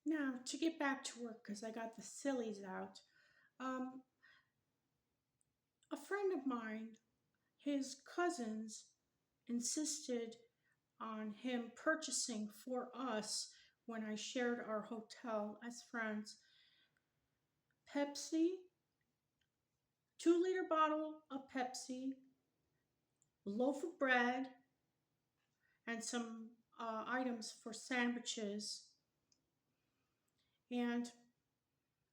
Now, to get back to work, because I got the sillies out, um, a friend of mine, his cousins insisted on him purchasing for us when I shared our hotel as friends Pepsi, 2-liter bottle of Pepsi, a loaf of bread, and some items for sandwiches. And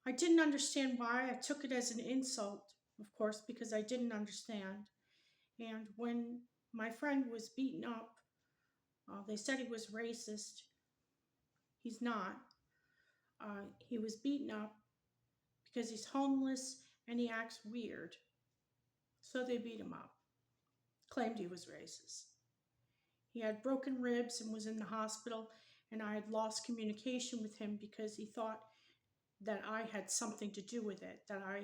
I didn't understand why. I took it as an insult, of course, because I didn't understand. And when my friend was beaten up, they said he was racist. He's not. He was beaten up because he's homeless and he acts weird. So they beat him up, claimed he was racist. He had broken ribs and was in the hospital, and I had lost communication with him because he thought that I had something to do with it, that I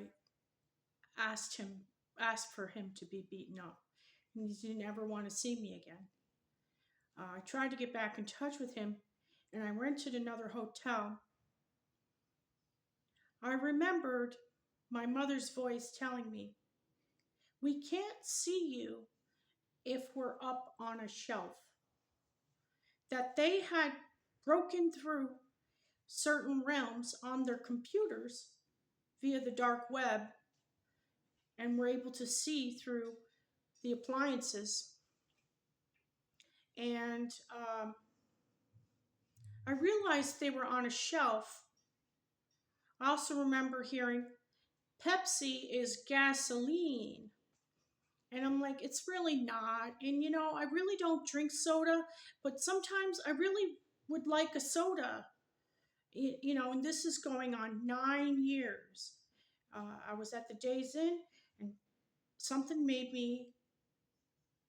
asked for him to be beaten up. And he didn't ever want to see me again. I tried to get back in touch with him, and I rented another hotel. I remembered my mother's voice telling me, "We can't see you if we're up on a shelf." That they had broken through certain realms on their computers via the dark web and were able to see through the appliances. And I realized they were on a shelf. I also remember hearing Pepsi is gasoline. And I'm like, it's really not. And I really don't drink soda, but sometimes I really would like a soda. And this is going on 9 years. I was at the Days Inn, and something made me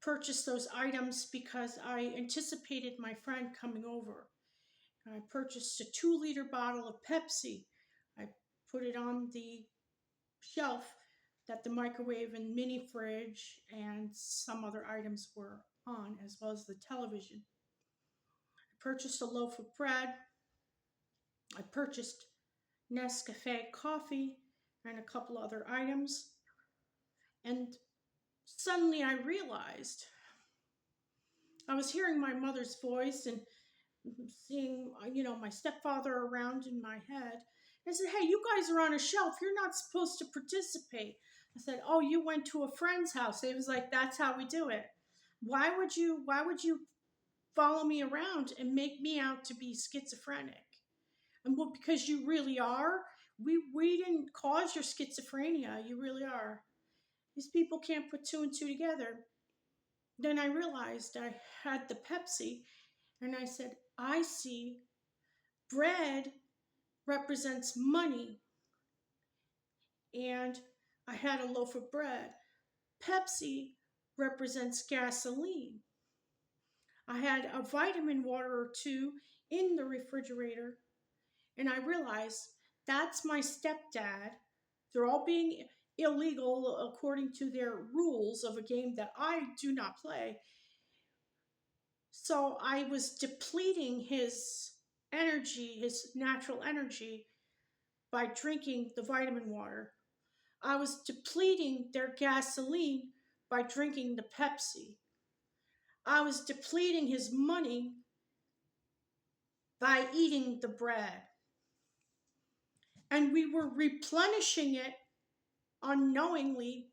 purchase those items because I anticipated my friend coming over. I purchased a 2-liter bottle of Pepsi. I put it on the shelf that the microwave and mini fridge and some other items were on, as well as the television. I purchased a loaf of bread. I purchased Nescafe coffee and a couple other items. And suddenly I realized I was hearing my mother's voice and seeing, my stepfather around in my head. I said, "Hey, you guys are on a shelf. You're not supposed to participate." I said, "Oh, you went to a friend's house." It was like, "That's how we do it." Why would you follow me around and make me out to be schizophrenic? And well, because you really are. We didn't cause your schizophrenia. You really are. These people can't put two and two together. Then I realized I had the Pepsi, and I said, "I see bread represents money." And I had a loaf of bread. Pepsi represents gasoline. I had a vitamin water or two in the refrigerator, and I realized that's my stepdad. They're all being illegal according to their rules of a game that I do not play. So I was depleting his energy, his natural energy, by drinking the vitamin water. I was depleting their gasoline by drinking the Pepsi. I was depleting his money by eating the bread. And we were replenishing it unknowingly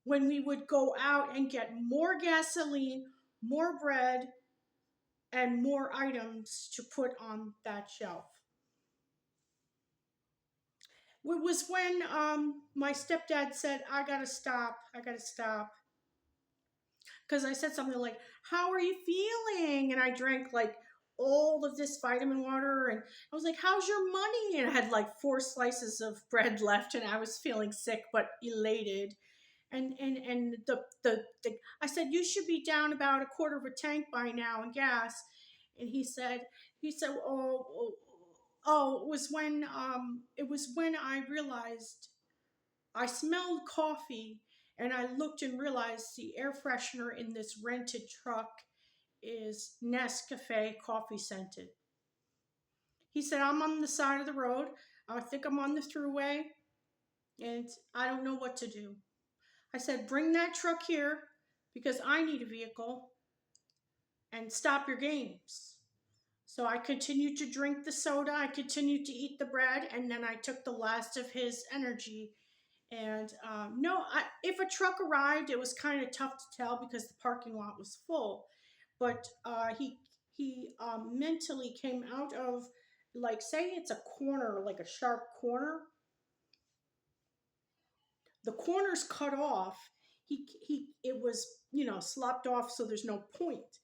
when we would go out and get more gasoline, more bread, and more items to put on that shelf. It was when my stepdad said, I gotta stop. Because I said something like, "How are you feeling?" And I drank like all of this vitamin water. And I was like, "How's your money?" And I had like 4 slices of bread left, and I was feeling sick but elated. And I said, "You should be down about a quarter of a tank by now in gas." And he said, "Oh, it was when I realized I smelled coffee, and I looked and realized the air freshener in this rented truck is Nescafe coffee scented." He said, I'm on the side of the road. I think I'm on the throughway and I don't know what to do. I said, bring that truck here because I need a vehicle and stop your games. So I continued to drink the soda, I continued to eat the bread, and then I took the last of his energy. And no, if a truck arrived, it was kind of tough to tell because the parking lot was full. But he mentally came out of, like, say it's a corner, like a sharp corner. The corner's cut off. He it was, slopped off, so there's no point.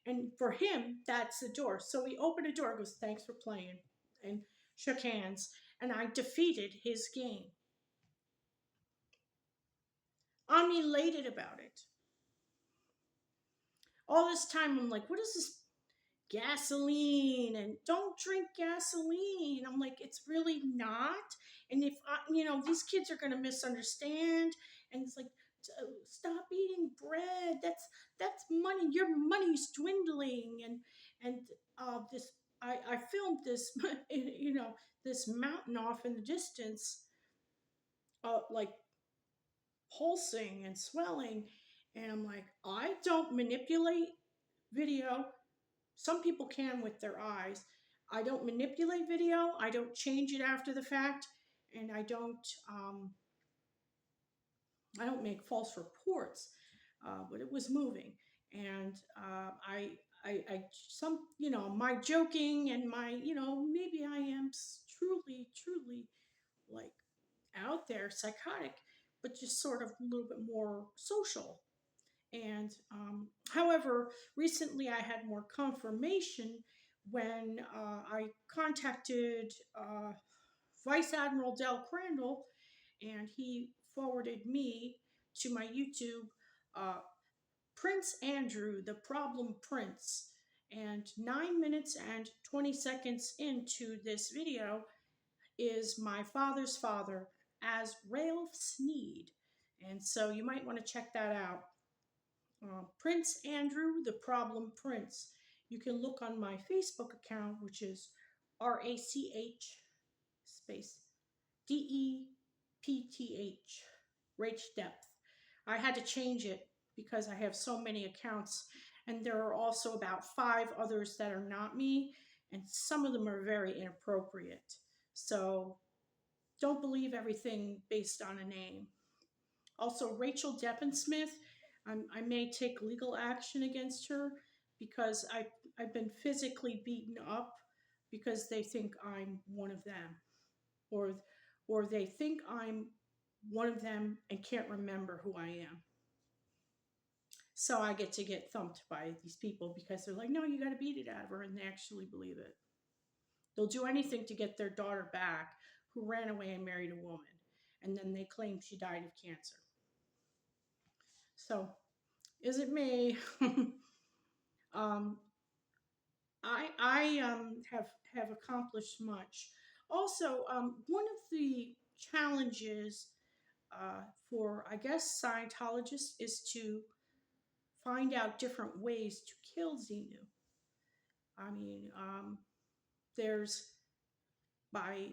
And for him, that's the door. So he opened a door, goes, thanks for playing, and shook hands. And I defeated his game. I'm elated about it. All this time, I'm like, what is this gasoline? And don't drink gasoline. I'm like, it's really not. And if these kids are going to misunderstand. And it's like, stop eating bread. That's money. Your money's dwindling. And this, I filmed this, this mountain off in the distance, like pulsing and swelling. And I'm like, I don't manipulate video. Some people can with their eyes. I don't manipulate video. I don't change it after the fact, and I don't make false reports. But it was moving, and my joking and my, maybe I am truly, truly, like, out there psychotic, but just sort of a little bit more social. And however, recently I had more confirmation when I contacted Vice Admiral Del Crandall, and he forwarded me to my YouTube, uh, Prince Andrew, the Problem Prince. And 9 minutes and 20 seconds into this video is my father's father as Ralph Sneed. And so you might want to check that out. Prince Andrew, the Problem Prince. You can look on my Facebook account, which is RACH space DEPTH, Rach Depth. I had to change it because I have so many accounts, and there are also about 5 others that are not me, and some of them are very inappropriate. So don't believe everything based on a name. Also, Rachel Deppensmith, I may take legal action against her because I've been physically beaten up because they think I'm one of them, or they think I'm one of them and can't remember who I am. So I get thumped by these people because they're like, no, you got to beat it out of her, and they actually believe it. They'll do anything to get their daughter back who ran away and married a woman, and then they claim she died of cancer. So, is it me? um, I have accomplished much. Also, one of the challenges for, I guess, Scientologists is to find out different ways to kill Xenu. I mean, there's by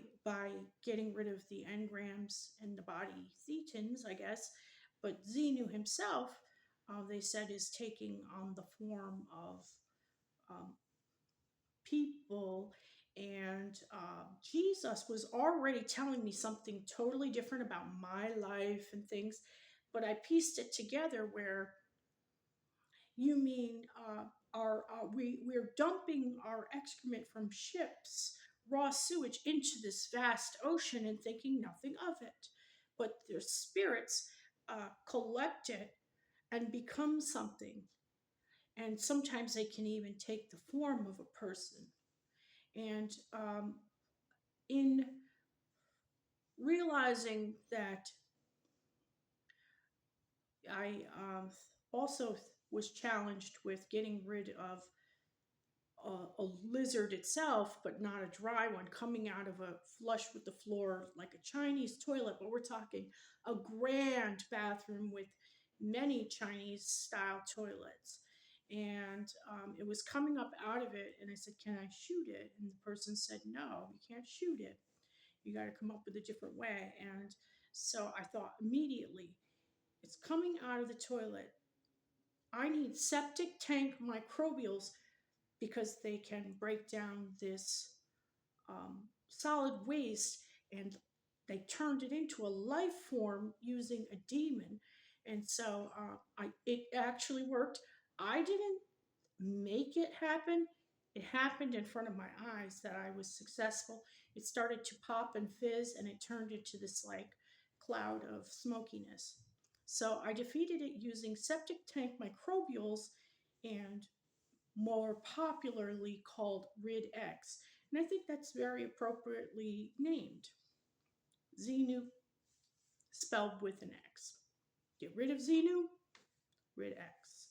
getting rid of the engrams and the body thetans, I guess, but Xenu himself, they said, is taking on the form of um, people. And Jesus was already telling me something totally different about my life and things, but I pieced it together where, you mean we're dumping our excrement from ships, raw sewage, into this vast ocean and thinking nothing of it, but their spirits collect it and become something, and sometimes they can even take the form of a person. And in realizing that, I also was challenged with getting rid of a lizard itself, but not a dry one, coming out of a flush with the floor like a Chinese toilet. But we're talking a grand bathroom with many Chinese style toilets. and it was coming up out of it. And I said, "Can I shoot it?" And the person said, "No, you can't shoot it. You got to come up with a different way." And so I thought immediately, it's coming out of the toilet. I need septic tank microbials because they can break down this solid waste, and they turned it into a life form using a demon. And so it actually worked. I didn't make it happen. It happened in front of my eyes that I was successful. It started to pop and fizz, and it turned into this like cloud of smokiness. So I defeated it using septic tank microbials, and more popularly called RID-X. And I think that's very appropriately named. Xenu, spelled with an X. Get rid of Xenu, RID-X.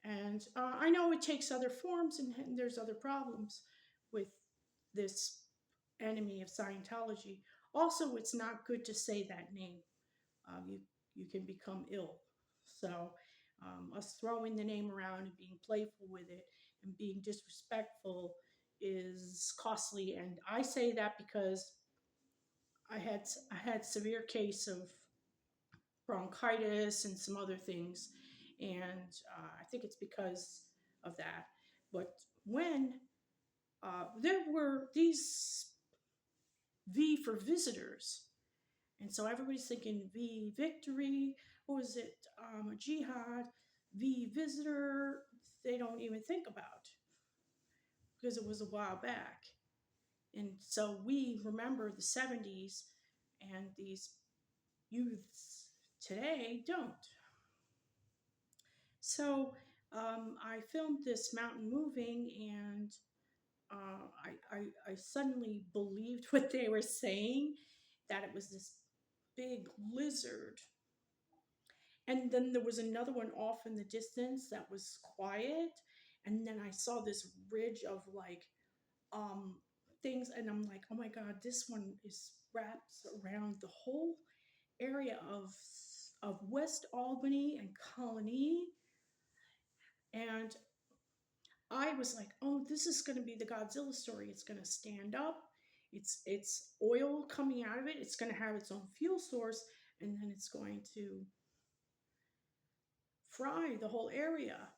And I know it takes other forms, and there's other problems with this enemy of Scientology. Also, it's not good to say that name. You can become ill. So us throwing the name around and being playful with it and being disrespectful is costly. And I say that because I had severe case of bronchitis and some other things, and I think it's because of that. But when there were these V for visitors, and so everybody's thinking V victory, what was it, a jihad, V visitor, they don't even think about because it was a while back. And so we remember the 70s, and these youths today don't. So I filmed this mountain moving, and I suddenly believed what they were saying, that it was this big lizard. And then there was another one off in the distance that was quiet. And then I saw this ridge of like um, things, and I'm like, oh my God, this one is wraps around the whole area of West Albany and Colony. And I was like, oh, this is going to be the Godzilla story. It's going to stand up. It's oil coming out of it. It's going to have its own fuel source, and then it's going to fry the whole area.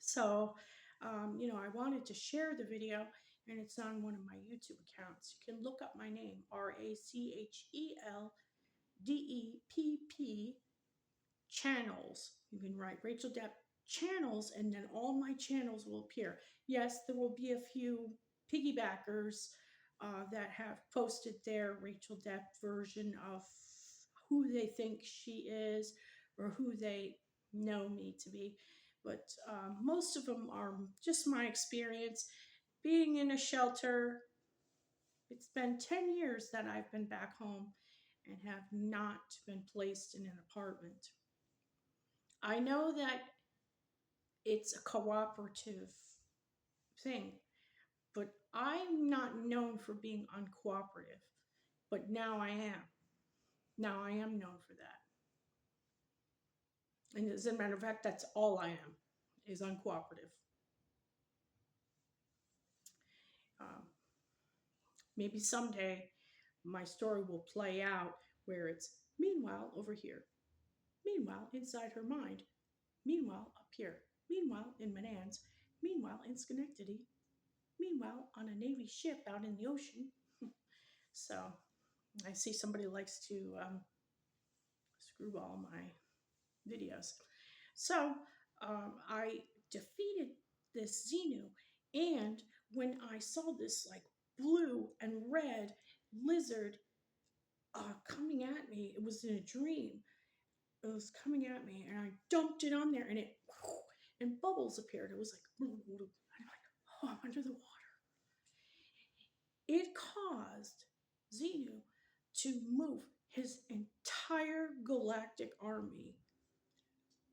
So, I wanted to share the video, and it's on one of my YouTube accounts. You can look up my name, RACHELDEPP channels. You can write Rachel Depp channels, and then all my channels will appear. Yes, there will be a few piggybackers that have posted their Rachel Depp version of who they think she is or who they know me to be. But most of them are just my experience being in a shelter. It's been 10 years that I've been back home and have not been placed in an apartment. I know that it's a cooperative thing, but I'm not known for being uncooperative. But now I am. Now I am known for that. And as a matter of fact, that's all I am, is uncooperative. Um, maybe someday my story will play out where it's meanwhile over here, meanwhile inside her mind, meanwhile up here, meanwhile in Menands, meanwhile in Schenectady, meanwhile on a Navy ship out in the ocean. So I see somebody likes to screwball my videos. So I defeated this Xenu, and when I saw this like blue and red lizard coming at me, it was in a dream. It was coming at me, and I dumped it on there, and and bubbles appeared. It was like, and I'm like, oh, I'm under the water. It caused Xenu to move his entire galactic army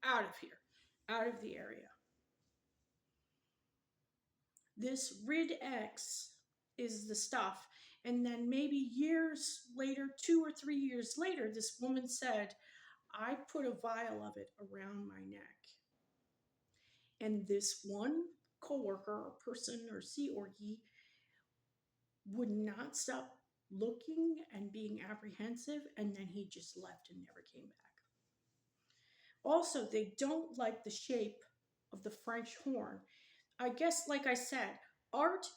out of here, out of the area. This RID-X is the stuff. And then maybe years later, 2 or 3 years later, this woman said, I put a vial of it around my neck. And this one coworker or person or sea orgy would not stop looking and being apprehensive, and then he just left and never came back. Also, they don't like the shape of the French horn. I guess, like I said, art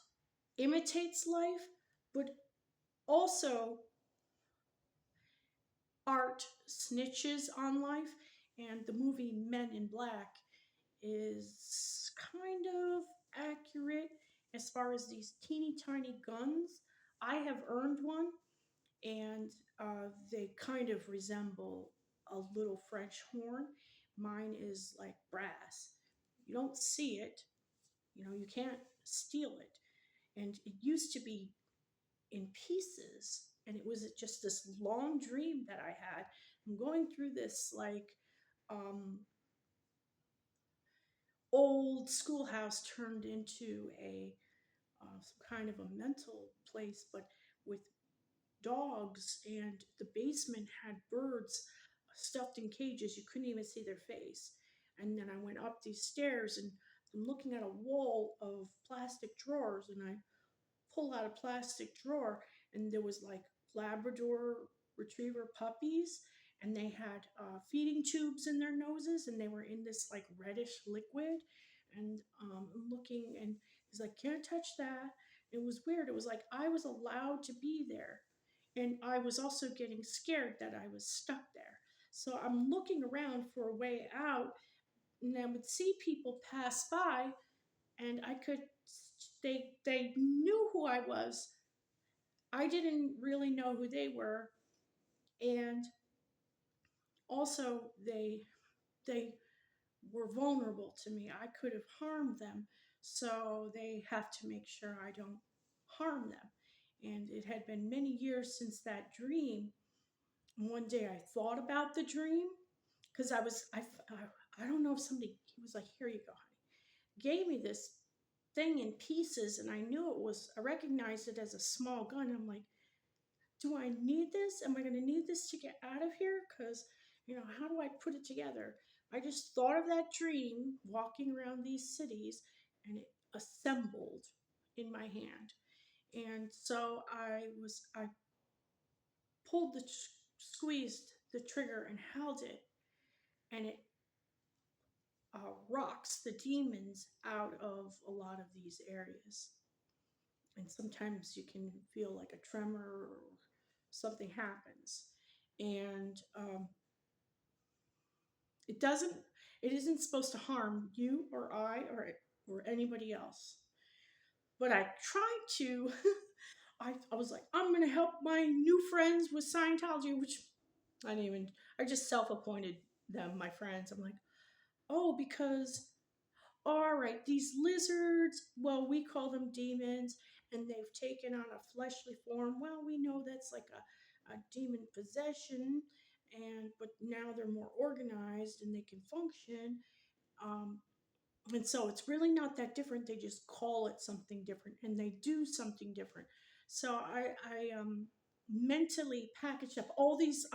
imitates life, but also art snitches on life. And the movie Men in Black is kind of accurate as far as these teeny tiny guns. I have earned one, and they kind of resemble a little French horn. Mine is like brass. You don't see it, you can't steal it. And it used to be in pieces, and it was just this long dream that I had. I'm going through this like um, old schoolhouse turned into a some kind of a mental place, but with dogs, and the basement had birds stuffed in cages. You couldn't even see their face. And then I went up these stairs, and I'm looking at a wall of plastic drawers, and I pull out a plastic drawer, and there was like Labrador retriever puppies, and they had feeding tubes in their noses, and they were in this like reddish liquid. And I'm looking, and he's like, "Can't touch that." It was weird. It was like I was allowed to be there, and I was also getting scared that I was stuck there. So I'm looking around for a way out, and I would see people pass by, and I could they knew who I was. I didn't really know who they were, and also they were vulnerable to me. I could have harmed them, so they have to make sure I don't harm them. And it had been many years since that dream. One day I thought about the dream because I don't know if somebody, he was like, "Here you go, honey," gave me this thing in pieces, and I knew it was, I recognized it as a small gun. I'm like, do I need this? Am I going to need this to get out of here? Because, how do I put it together? I just thought of that dream walking around these cities, and it assembled in my hand. And so I pulled squeezed the trigger and held it, and it rocks the demons out of a lot of these areas. And sometimes you can feel like a tremor or something happens. And it doesn't, it isn't supposed to harm you or I or anybody else. But I tried to, I was like, I'm going to help my new friends with Scientology, which I didn't even, I just self appointed them my friends. I'm like, oh, because, all right, these lizards, well, we call them demons, and they've taken on a fleshly form. Well, we know that's like a demon possession, but now they're more organized and they can function. Um, and so it's really not that different. They just call it something different, and they do something different. So I mentally packaged up all these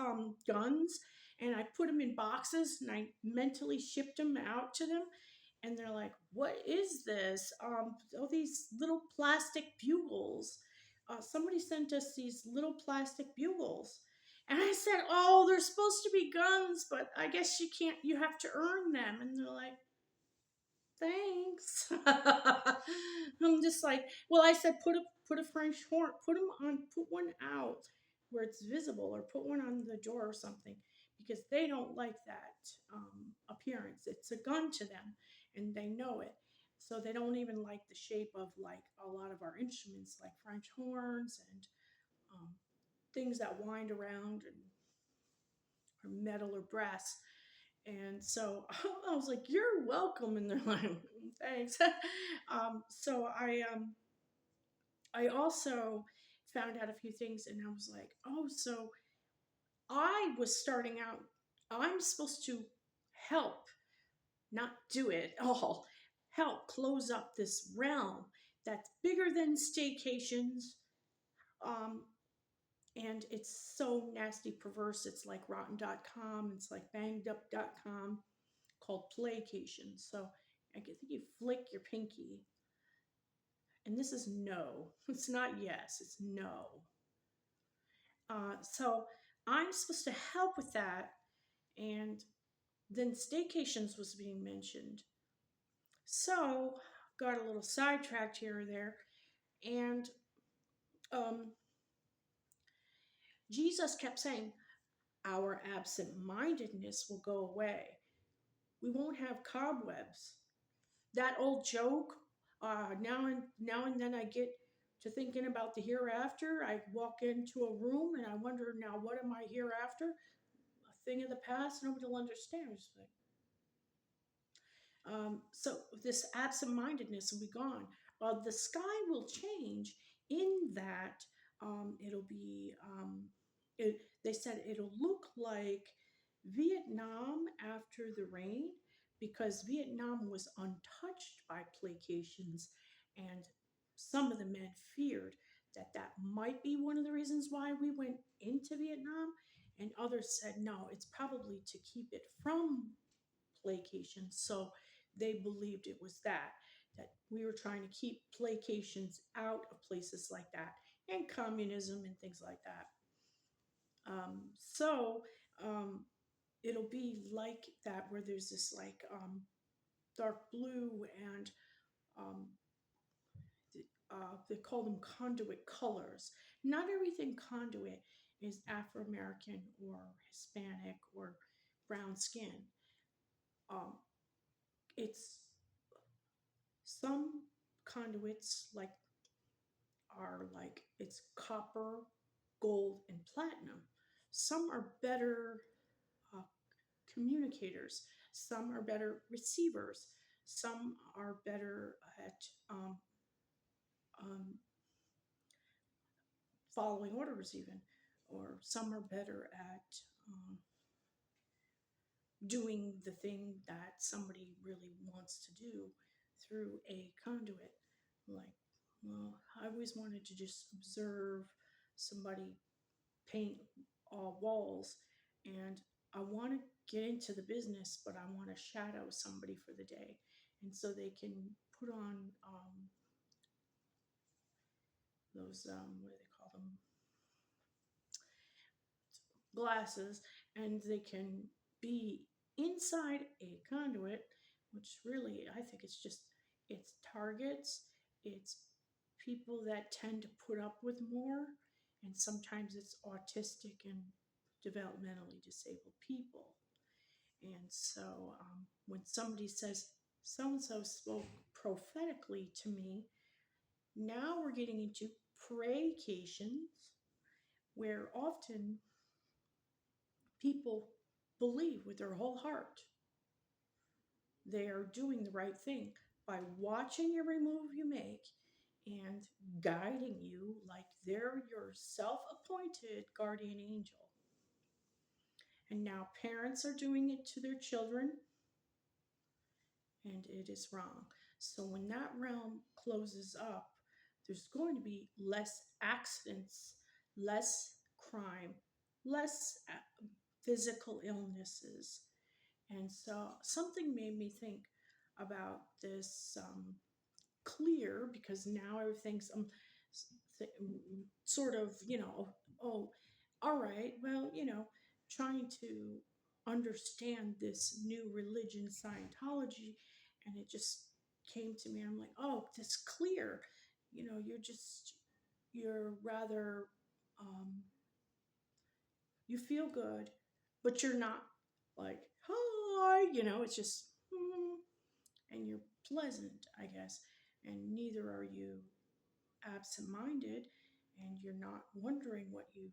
guns, and I put them in boxes, and I mentally shipped them out to them. And they're like, "What is this? All these little plastic bugles. Somebody sent us these little plastic bugles." And I said, "Oh, they're supposed to be guns, but I guess you can't. You have to earn them." And they're like, "Thanks." I'm just like, well, I said, put a French horn, put one out where it's visible, or put one on the door or something, because they don't like that appearance. It's a gun to them, and they know it. So they don't even like the shape of like a lot of our instruments, like French horns and um, things that wind around and are metal or brass. And so I was like, "You're welcome." And they're like, "Thanks." I also found out a few things, and I was like, "Oh, so I was starting out, I'm supposed to help, not do it all, help close up this realm that's bigger than staycations." Um, and it's so nasty perverse. It's like rotten.com, it's like bangedup.com, called Playcation. So I think you flick your pinky, and this is no. It's not yes, it's no. So I'm supposed to help with that, and then staycations was being mentioned. So got a little sidetracked here or there, and um, Jesus kept saying, our absent mindedness will go away. We won't have cobwebs. That old joke, now and then I get to thinking about the hereafter. I walk into a room and I wonder, now what am I hereafter? A thing of the past, nobody will understand. So this absent-mindedness will be gone. The sky will change in that it'll be. They said it'll look like Vietnam after the rain because Vietnam was untouched by placations, and some of the men feared that that might be one of the reasons why we went into Vietnam, and others said no, it's probably to keep it from placations. So they believed it was that we were trying to keep placations out of places like that and communism and things like that. So it'll be like that where there's this like dark blue and um, they call them conduit colors. Not everything conduit is Afro American or Hispanic or brown skin. Um, it's some conduits like it's copper, gold, and platinum. Some are better uh, communicators. Some are better receivers. Some are better at um, following orders, even, or some are better at doing the thing that somebody really wants to do through a conduit. Like, well, I always wanted to just observe somebody paint all walls, and I want to get into the business, but I want to shadow somebody for the day. And so they can put on those, what do they call them? Glasses, and they can be inside a conduit, which really I think it's targets, it's people that tend to put up with more, and sometimes it's autistic and developmentally disabled people. And so when somebody says so and so spoke prophetically to me, now we're getting into praycations where often people believe with their whole heart they are doing the right thing by watching every move you make and guiding you like they're your self appointed guardian angel. And now parents are doing it to their children, and it is wrong. So when that realm closes up, there's going to be less accidents, less crime, less physical illnesses. And so something made me think about this clear, because now everything's sort of, oh, all right, well, trying to understand this new religion, Scientology, and it just came to me. I'm like, oh, this clear, you're rather, you feel good, but you're not like, hi, it's just, and you're pleasant, I guess. And neither are you absent minded, and you're not wondering what you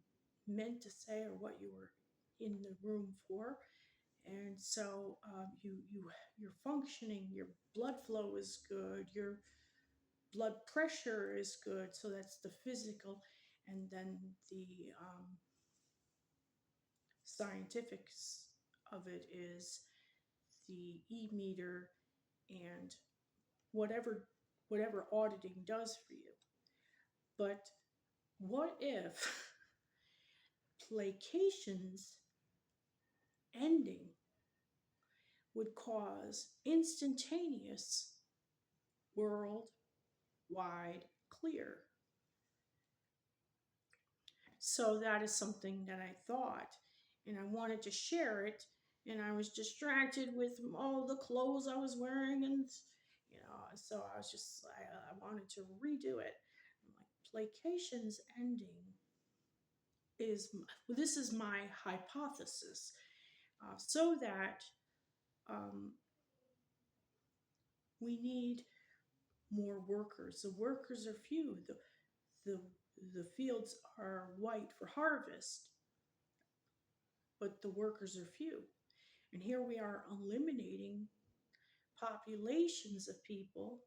meant to say or what you were in the room for. And so you're functioning, your blood flow is good, your blood pressure is good. So that's the physical. And then the scientifics of it is the e-meter and whatever auditing does for you. But what if placations ending would cause instantaneous worldwide clear. So that is something that I thought, and I wanted to share it, and I was distracted with all the clothes I was wearing, and so I was just I wanted to redo it. I'm like, placation's ending is this is my hypothesis, so that um, we need more workers. The workers are few. The the fields are white for harvest, but the workers are few. And here we are eliminating populations of people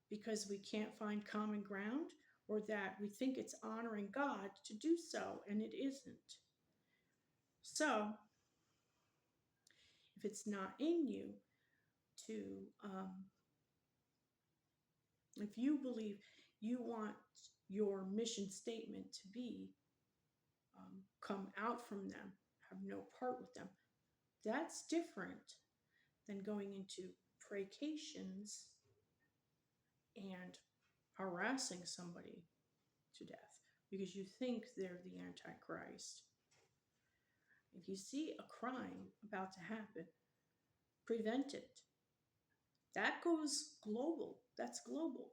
because we can't find common ground, or that we think it's honoring God to do so, and it isn't. So, if it's not in you to, if you believe you want your mission statement to be come out from them, have no part with them, that's different than going into precations and harassing somebody to death because you think they're the Antichrist. If you see a crime about to happen, prevent it. That goes global. That's global.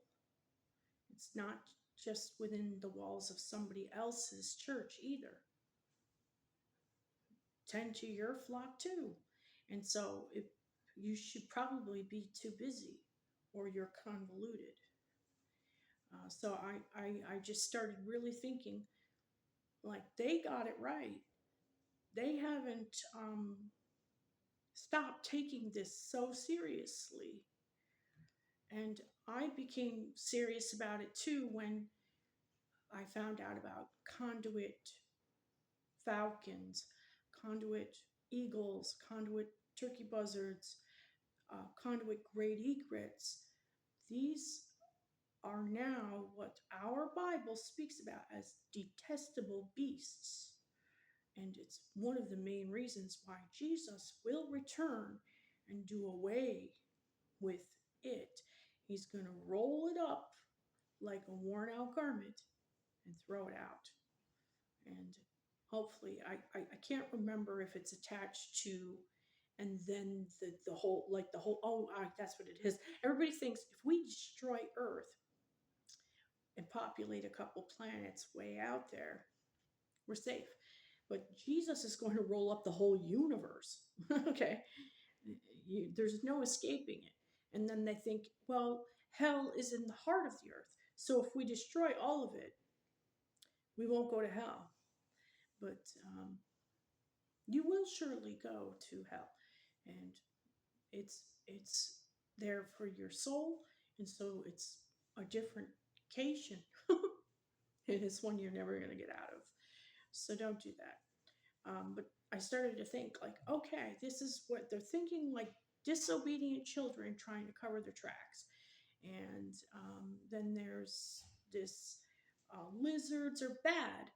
It's not just within the walls of somebody else's church either. Tend to your flock too. And so if you should probably be too busy or you're convoluted. So I just started really thinking like they got it right. They haven't stopped taking this so seriously. And I became serious about it too when I found out about conduit falcons, conduit eagles, conduit turkey buzzards, conduit great egrets. These are now what our Bible speaks about as detestable beasts. And it's one of the main reasons why Jesus will return and do away with it. He's going to roll it up like a worn out garment and throw it out. And hopefully, I can't remember if it's attached to, and then the whole, like the whole, that's what it is. Everybody thinks if we destroy Earth and populate a couple planets way out there, we're safe. But Jesus is going to roll up the whole universe. Okay. There's no escaping it. And then they think, well, hell is in the heart of the earth. So if we destroy all of it, we won't go to hell. But you will surely go to hell. And it's there for your soul. And so it's a different cation. And it's one you're never going to get out of. So don't do that. But I started to think like, okay, this is what they're thinking, like disobedient children trying to cover their tracks. And then there's this lizards are bad.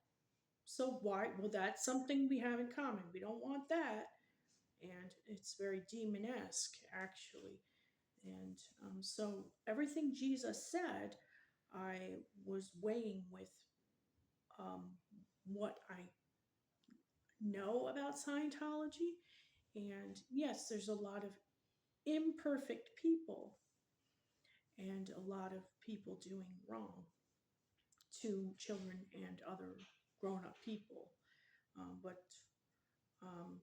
So why? Well, that's something we have in common. We don't want that. And it's very demon-esque, actually. And so everything Jesus said, I was weighing with what I know about Scientology. And yes, there's a lot of imperfect people and a lot of people doing wrong to children and other grown up people. But um,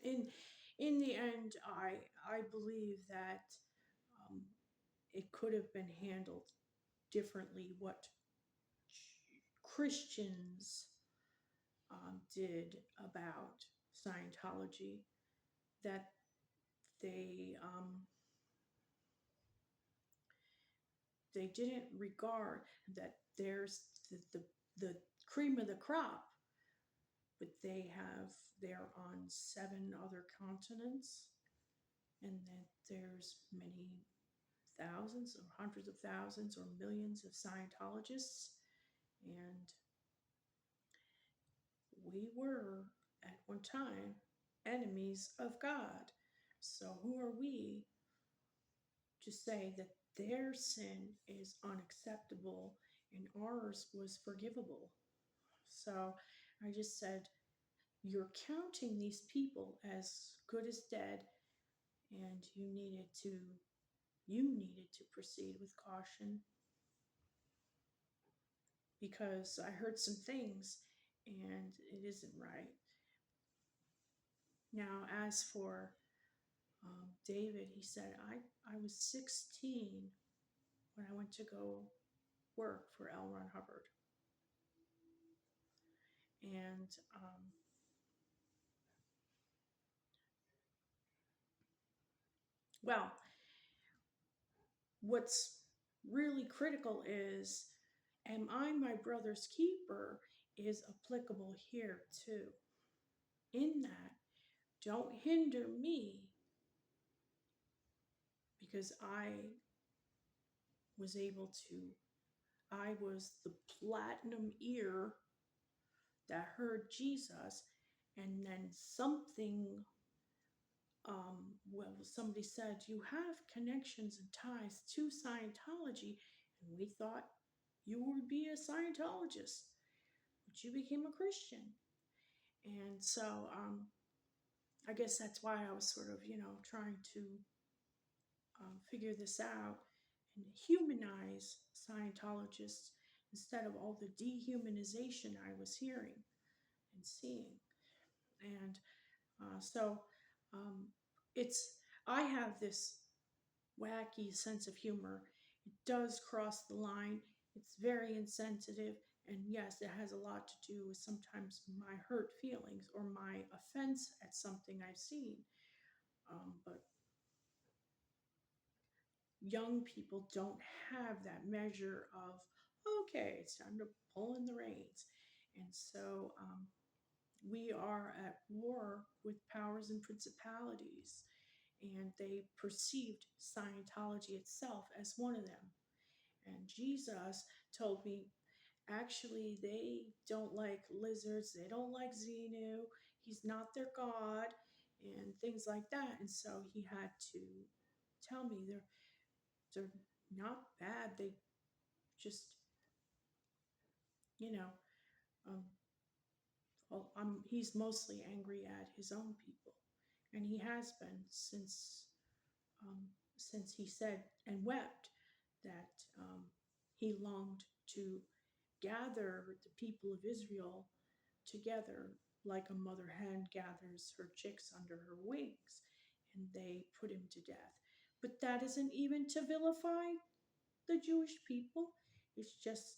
in the end, I believe that um, it could have been handled differently. What Christians did about Scientology, that they they didn't regard that there's the cream of the crop, but they're on 7 other continents, and that there's many thousands or hundreds of thousands or millions of Scientologists, and we were at one time enemies of God. So who are we to say that their sin is unacceptable and ours was forgivable? So I just said, you're counting these people as good as dead, and you needed to proceed with caution, because I heard some things and it isn't right. Now, as for David, he said, I was 16 when I went to go work for L. Ron Hubbard. And, well, what's really critical is, am I my brother's keeper, is applicable here too. In that, don't hinder me because was able to, I was the platinum ear that heard Jesus, and then something, well, somebody said, you have connections and ties to Scientology, and we thought you would be a Scientologist, but you became a Christian. And so I guess that's why I was sort of, trying to figure this out and humanize Scientologists instead of all the dehumanization I was hearing and seeing. And so um, it's, I have this wacky sense of humor. It does cross the line. It's very insensitive. And yes, it has a lot to do with sometimes my hurt feelings or my offense at something I've seen. But young people don't have that measure of, okay, it's time to pull in the reins. And so we are at war with powers and principalities, and they perceived Scientology itself as one of them. And Jesus told me, actually, they don't like lizards, they don't like Xenu, he's not their God, and things like that. And so he had to tell me they're not bad. They just, you know, um, well, he's mostly angry at his own people, and he has been since he said and wept that he longed to gather the people of Israel together like a mother hen gathers her chicks under her wings, and they put him to death. But that isn't even to vilify the Jewish people. It's just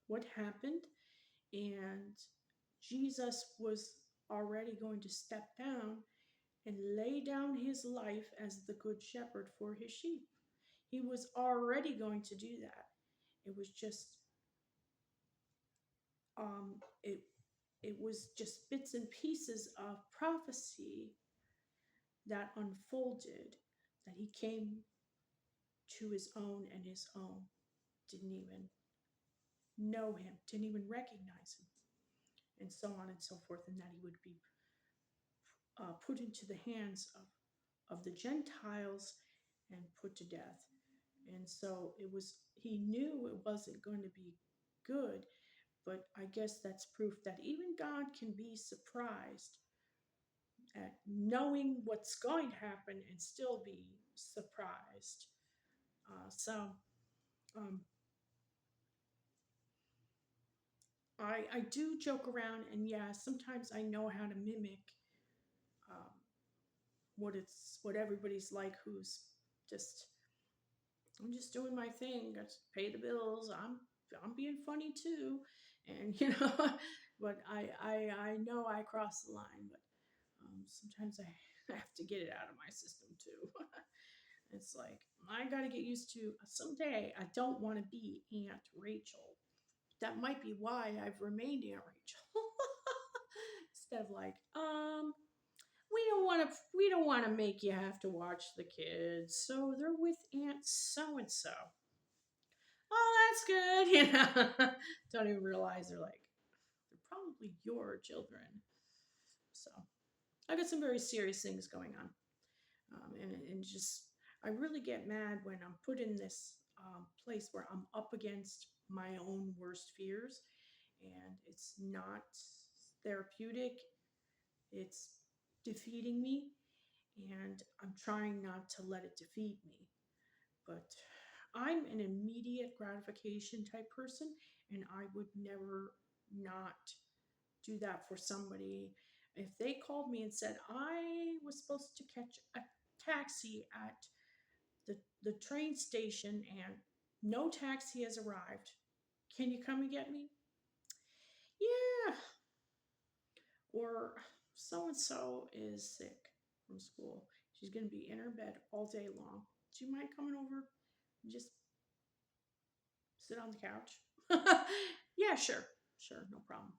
what happened. And Jesus was already going to step down and lay down his life as the good shepherd for his sheep. He was already going to do that. It was just, um, it, it was just bits and pieces of prophecy that unfolded, that he came to his own, and his own didn't even know him, didn't even recognize him, and so on and so forth, and that he would be put into the hands of the Gentiles and put to death. And so he knew it wasn't going to be good, but I guess that's proof that even God can be surprised at knowing what's going to happen and still be surprised. So um, I do joke around, and yeah, sometimes I know how to mimic um, what everybody's like who's just, I'm just doing my thing. I just pay the bills. I'm being funny too, and but I know I cross the line, but sometimes I have to get it out of my system too. It's like I got to get used to someday. I don't want to be Aunt Rachel. That might be why I've remained Aunt Rachel instead of like we don't want to make you have to watch the kids, so they're with Aunt so and so. Oh, that's good. Don't even realize they're probably your children. So I got some very serious things going on. And just, I really get mad when I'm put in this place where I'm up against my own worst fears, and it's not therapeutic. It's defeating me, and I'm trying not to let it defeat me. But I'm an immediate gratification type person, and I would never not do that for somebody. If they called me and said, I was supposed to catch a taxi at the train station and no taxi has arrived, can you come and get me? Yeah. Or so and so is sick from school. She's going to be in her bed all day long. Do you mind coming over and just sit on the couch? Yeah, sure. Sure, no problem.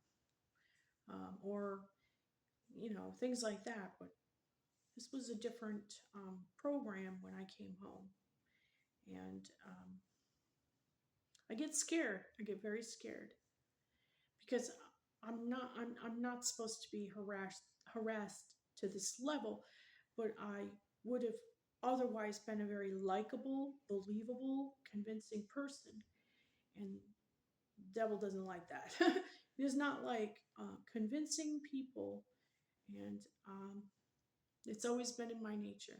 Or, things like that. But this was a different program when I came home. And I get scared. I get very scared because I'm not supposed to be harassed to this level, but I would have otherwise been a very likable, believable, convincing person. And the devil doesn't like that. He does not like convincing people, and it's always been in my nature.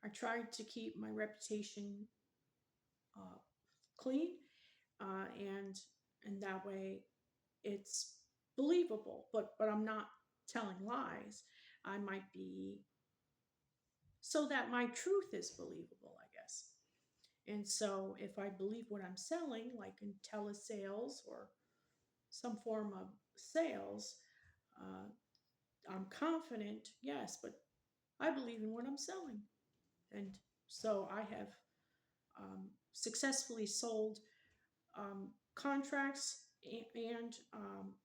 I tried to keep my reputation uh, clean, and that way it's believable. But I'm not telling lies. I might be, so that my truth is believable, I guess. And so if I believe what I'm selling, like in telesales or some form of sales, uh, I'm confident, yes, but I believe in what I'm selling. And so I have successfully sold contracts and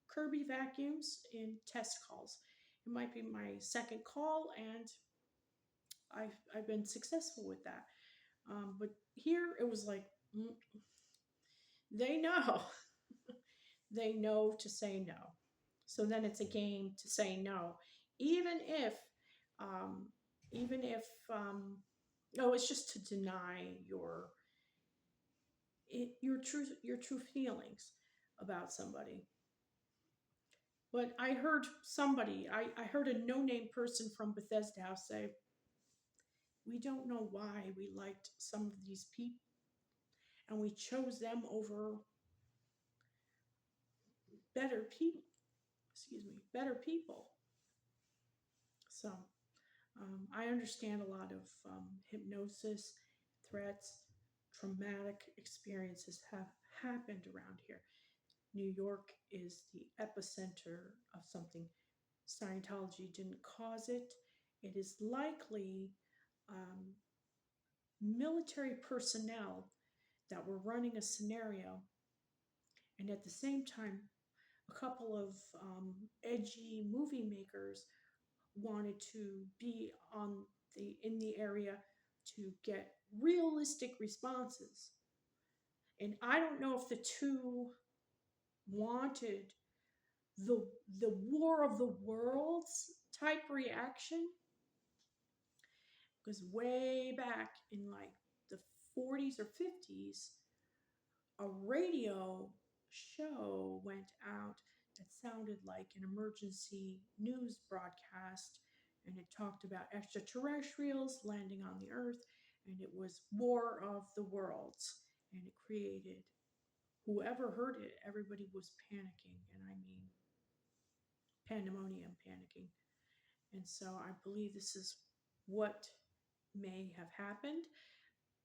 Kirby vacuums in test calls. It might be my second call, and I've been successful with that. But here it was like, they know. They know to say no. So then it's a game to say no, even if, um, even if, no, it's just to deny your true feelings about somebody. But I heard I heard a no name person from Bethesda House say, we don't know why we liked some of these people and we chose them over better people. Excuse me, better people. So I understand a lot of hypnosis, threats, traumatic experiences have happened around here. New York is the epicenter of something. Scientology didn't cause it. It is likely um, military personnel that were running a scenario, and at the same time, a couple of edgy movie makers wanted to be on the in the area to get realistic responses. And I don't know if the two wanted the the war of the worlds type reaction, because way back in like the 40s or 50s, a radio show went out that sounded like an emergency news broadcast, and it talked about extraterrestrials landing on the earth, and it was War of the Worlds, and it created, whoever heard it, everybody was panicking, and I mean pandemonium panicking. And so I believe this is what may have happened,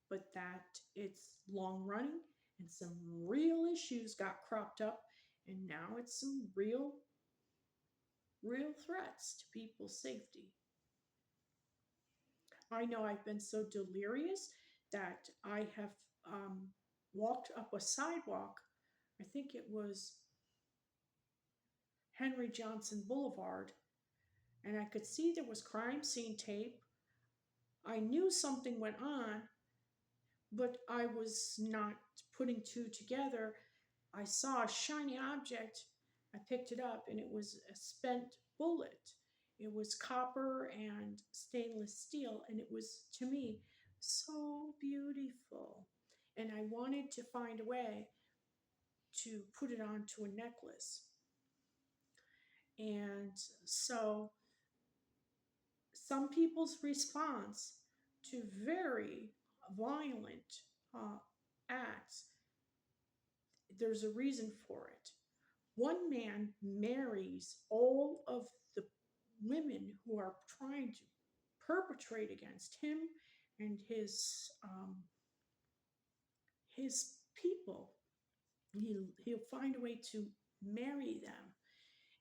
but that it's long running and some real issues got cropped up, and now it's some real threats to people's safety. I know I've been so delirious that I have walked up a sidewalk. I think it was Henry Johnson Boulevard, and I could see there was crime scene tape. I knew something went on, but I was not putting two together. I saw a shiny object. I picked it up, and it was a spent bullet. It was copper and stainless steel, and it was, to me, so beautiful. And I wanted to find a way to put it onto a necklace. And so some people's response to very violent acts, there's a reason for it. One man marries all of the women who are trying to perpetrate against him and his people. He'll find a way to marry them.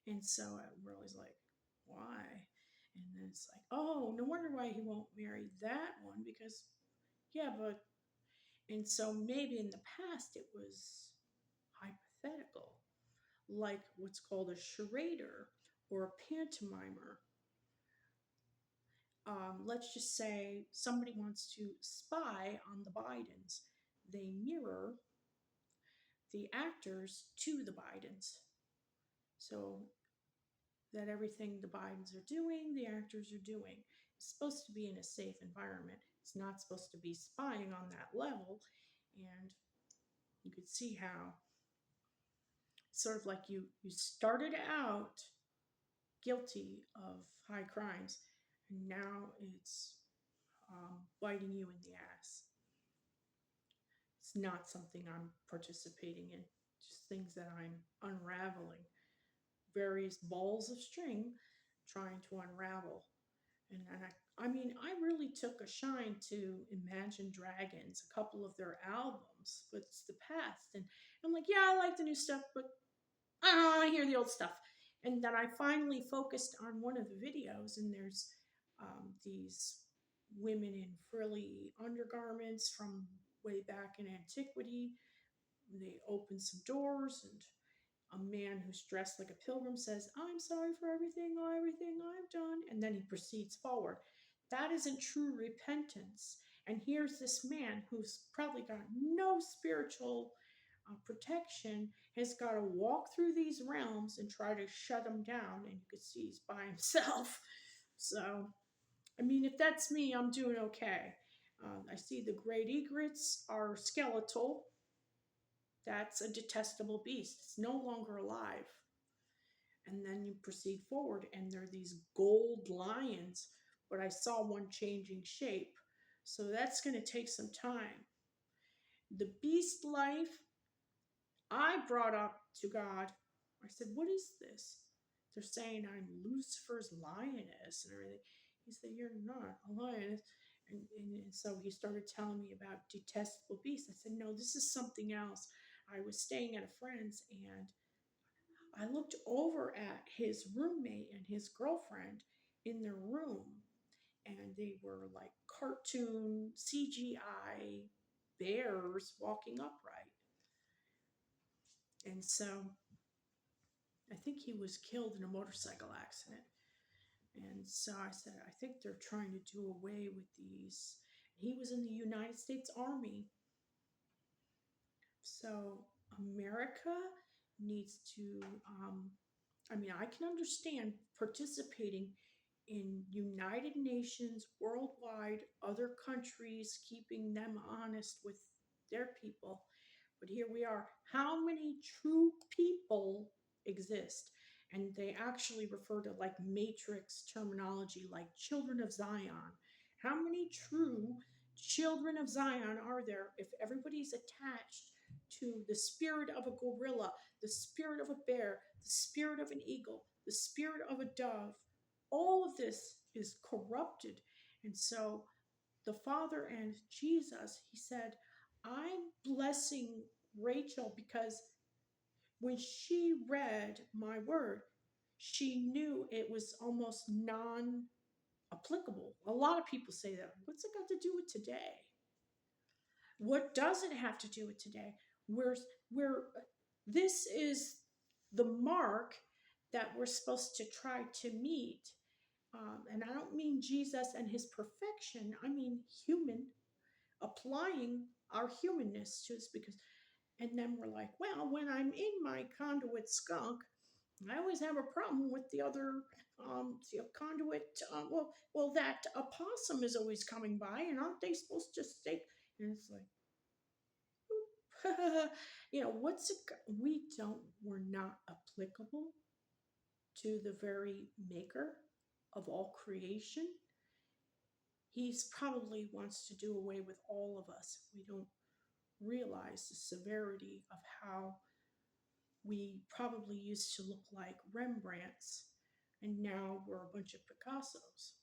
And so we're always like, why? And then it's like, oh, no wonder why he won't marry that one, because, yeah, but, and so maybe in the past it was hypothetical, like what's called a charader or a pantomimer. Let's just say somebody wants to spy on the Bidens. They mirror the actors to the Bidens. So that everything the Bidens are doing, the actors are doing. It's supposed to be in a safe environment. It's not supposed to be spying on that level. And you could see how sort of like you started out guilty of high crimes, and now it's biting you in the ass. It's not something I'm participating in, just things that I'm unraveling. Various balls of string trying to unravel. And I mean, I really took a shine to Imagine Dragons, a couple of their albums, but it's the past. And I'm like, yeah, I like the new stuff, but I don't want to hear the old stuff. And then I finally focused on one of the videos, and there's these women in frilly undergarments from way back in antiquity. They open some doors, and a man who's dressed like a pilgrim says, I'm sorry for everything I've done. And then he proceeds forward. That isn't true repentance. And here's this man who's probably got no spiritual protection, has got to walk through these realms and try to shut him down. And you can see he's by himself. So, I mean, if that's me, I'm doing okay. I see the great egrets are skeletal. That's a detestable beast. It's no longer alive. And then you proceed forward, and there are these gold lions, but I saw one changing shape. So that's going to take some time. The beast life, I brought up to God. I said, what is this? They're saying I'm Lucifer's lioness and everything. He said, you're not a lioness. And so he started telling me about detestable beasts. I said, no, this is something else. I was staying at a friend's, and I looked over at his roommate and his girlfriend in their room, and they were like cartoon CGI bears walking upright. And so I think he was killed in a motorcycle accident. And so I said, I think they're trying to do away with these. He was in the United States Army. So America needs to, I mean, I can understand participating in United Nations, worldwide, other countries, keeping them honest with their people. But here we are. How many true people exist? And they actually refer to like matrix terminology, like children of Zion. How many true children of Zion are there if everybody's attached to the spirit of a gorilla, the spirit of a bear, the spirit of an eagle, the spirit of a dove? All of this is corrupted. And so the Father and Jesus, he said, I'm blessing Rachel because when she read my word, she knew it was almost non applicable. A lot of people say that. What's it got to do with today? What does it have to do with today? Where this is the mark that we're supposed to try to meet. And I don't mean Jesus and his perfection. I mean human, applying our humanness to us, because, and then we're like, well, when I'm in my conduit skunk, I always have a problem with the other conduit. That opossum is always coming by, and aren't they supposed to stay? And it's like, what's it? We're not applicable to the very maker of all creation. He's probably wants to do away with all of us. We don't realize the severity of how we probably used to look like Rembrandts, and now we're a bunch of Picassos.